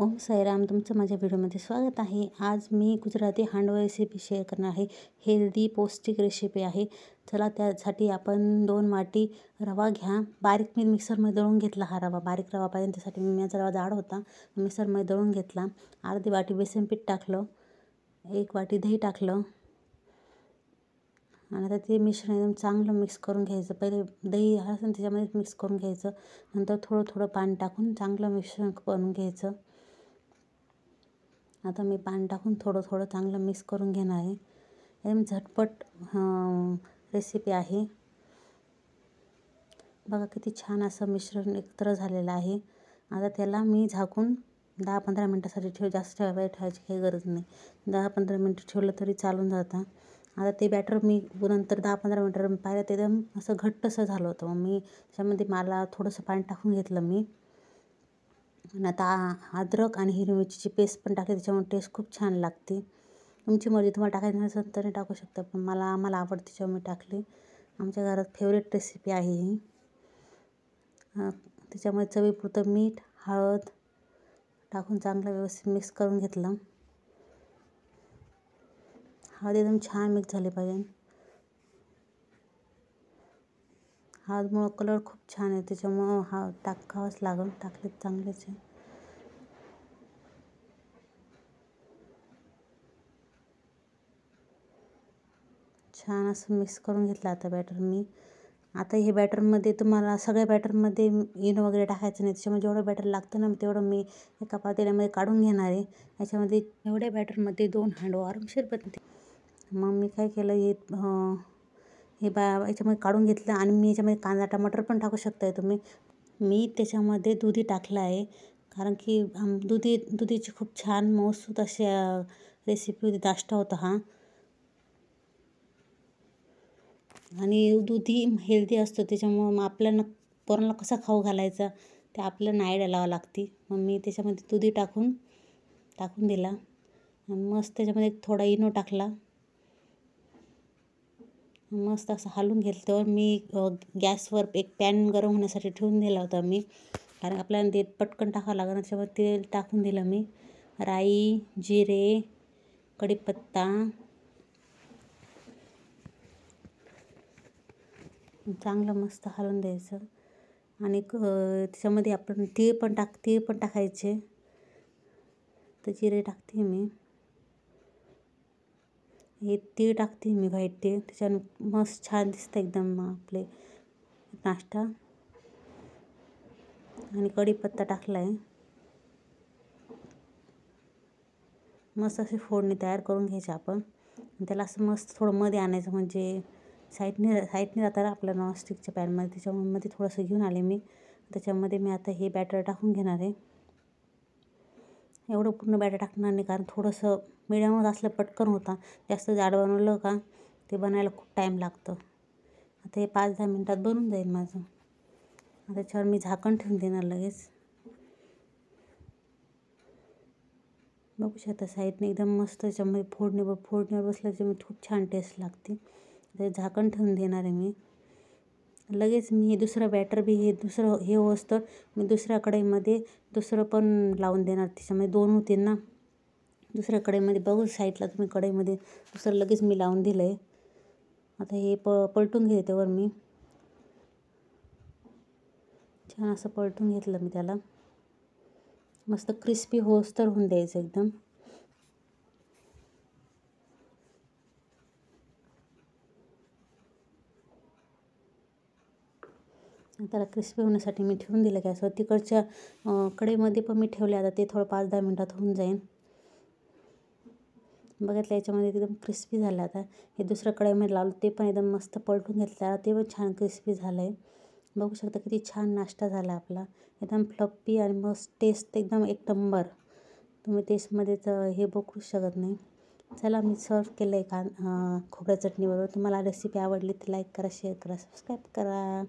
ओम साईराम, तुमचं माझ्या व्हिडिओमध्ये स्वागत आहे. आज मी गुजराती हांडवा रेसिपी शेअर करणार आहे. हेल्दी पौष्टिक रेसिपी आहे. चला, त्यासाठी आपण 2 वाटी रवा घ्या. बारीक मी मिक्सरमध्ये दळून घेतला. हा रवा बारीक रवा पाहिजे, त्यासाठी माझा रवा जाड होता, मिक्सरमध्ये दळून घेतला. अर्धी वाटी बेसन पीठ टाकलं, 1 वाटी दही टाकलं आणि आता ते मिश्रण एकदम चांगलं मिक्स करून घ्यायचं. पहिले दही असेल त्याच्यामध्येच मिक्स करून घ्यायचं. नंतर थोडं थोडं पाणी टाकून चांगलं मिश्रण बनवून घ्यायचं. आता मी पाणी टाकून थोडं थोडं चांगलं मिक्स करून घेणार आहे. एकदम झटपट रेसिपी आहे. बघा किती छान असं मिश्रण एकत्र झालेलं आहे. आता त्याला मी झाकून 10-15 मिनटासाठी जास्त वेळ ठेवायची काही गरज नाही. 10-15 मिनटं ठेवलं तरी चालून जातं. आता ते बॅटर मी नंतर 10-15 मिनटं पाहिलं, ते एकदम असं घट्टसं झालं होतं. मग मी त्याच्यामध्ये मला थोडंसं पाणी टाकून घेतलं मी. आणि आता अद्रक आणि हिरवी मिरचीची पेस्ट पण टाकली, त्याच्यामुळे टेस्ट खूप छान लागते. तुमची मर्जी, तुम्हाला टाकायचं नसेल तरी टाकू शकता, पण आम्हाला आवडते त्याच्यामुळे मी टाकली. आमच्या घरात फेवरेट रेसिपी आहे ही. त्याच्यामध्ये चवीपुरतं मीठ, हळद टाकून चांगलं व्यवस्थित मिक्स करून घेतलं. हळद एकदम छान मिक्स झाली पाहिजे. हळदमुळं कलर खूप छान आहे, त्याच्यामुळं टाकावंच लागेल. टाकले चांगलेच आहे. छान असं मिक्स करून घेतलं आता बॅटर मी. आता हे बॅटरमध्ये तुम्हाला सगळ्या बॅटरमध्ये इनो वगैरे टाकायचं नाही. त्याच्यामुळे जेवढं बॅटर लागतं ना तेवढं मी एका पातेल्यामध्ये काढून घेणार आहे. याच्यामध्ये एवढ्या बॅटरमध्ये 2 हांडवं आरामशीर बनते. मग मी काय केलं, याच्यामध्ये काढून घेतलं आणि मी याच्यामध्ये कांदा टमाटर पण टाकू शकताय तुम्ही. मी त्याच्यामध्ये दुधी टाकलं आहे, कारण की दुधीची खूप छान मऊसूत अशी रेसिपी होती. नाश्ता होता हा. आणि दुधी हेल्दी असतो, त्याच्यामुळं मग आपल्याला पोरांना कसा खाऊ घालायचा ते आपल्याला आयडिया लावावं लागते. मग मी त्याच्यामध्ये दुधी टाकून दिला आणि मस्त त्याच्यामध्ये थोडा इनो टाकला. मस्त असं हलवून घेतलं. तर मी गॅसवर एक पॅन गरम होण्यासाठी ठेवून दिला होता मी, कारण आपल्याला ते पटकन टाकावं लागलं. त्याच्यावर तेल टाकून दिलं मी. राई, जिरे, कढीपत्ता, चांगलं मस्त हलवून द्यायचं. आणि त्याच्यामध्ये आपण तीळ पण टाकायचे. तर जिरे टाकते मी, हे तीळ टाकते मी, व्हाईट तीळ. त्याच्यानं मस्त छान दिसतं एकदम आपले नाश्ता. आणि कढीपत्ता टाकला आहे. मस्त अशी फोडणी तयार करून घ्यायची आपण. त्याला असं मस्त थोडं मध्ये आणायचं, म्हणजे साईडने राहतं आपल्या नॉनस्टिकच्या पॅनमध्ये. त्याच्यामध्ये थोडंसं घेऊन आले मी. त्याच्यामध्ये मी आता हे बॅटर टाकून घेणार आहे. एवढं पूर्ण बॅटर टाकणार नाही, कारण थोडंसं मिडियमच असलं पटकन होता. जास्त जाड बनवलं का ते बनायला खूप टाईम लागतं. आता हे 5-10 मिनटात बनून जाईल माझं. आता त्याच्यावर मी झाकण ठेवून देणार लगेच. बघू शकता साईडने एकदम मस्त त्याच्यामध्ये फोडणीवर बसलं, त्याच्यामध्ये खूप छान टेस्ट लागते. ते झाकण ठेवून देणार आहे मी. लगेच मी हे दुसरं बॅटर बी हे होतं मी दुसऱ्या कढईमध्ये दुसरं पण लावून देणार. त्याच्यामध्ये 2 होतील ना. दुसऱ्या कढईमध्ये बघू साईडला तुम्ही, कढईमध्ये दुसरं लगेच मी लावून दिलं आहे. आता हे पलटून घेते वर मी. छान असं पलटून घेतलं मी त्याला. मस्त क्रिस्पी होईस्तोवर होऊन द्यायचं एकदम. त्याला क्रिस्पी होण्यासाठी मी ठेवून दिलं गॅसवर. तिकडच्या कढईमध्ये पण मी ठेवले. आता ते थोडं 5-10 मिनटात होऊन जाईल. बघितलं, याच्यामध्ये एकदम क्रिस्पी झालं. आता हे दुसऱ्या कढईमध्ये लावलं, ते पण एकदम मस्त पलटून घेतलं. ते पण छान क्रिस्पी झालं आहे. बघू शकता किती छान नाश्ता झाला आपला. एकदम फ्लफी आणि मस्त टेस्ट एकदम एक नंबर. तुम्ही टेस्टमध्येच हे बघू शकत नाही. चला, मी सर्व केलं आहे खोबऱ्या चटणीबरोबर. तुम्हाला रेसिपी आवडली तर लाईक करा, शेअर करा, सबस्क्राईब करा.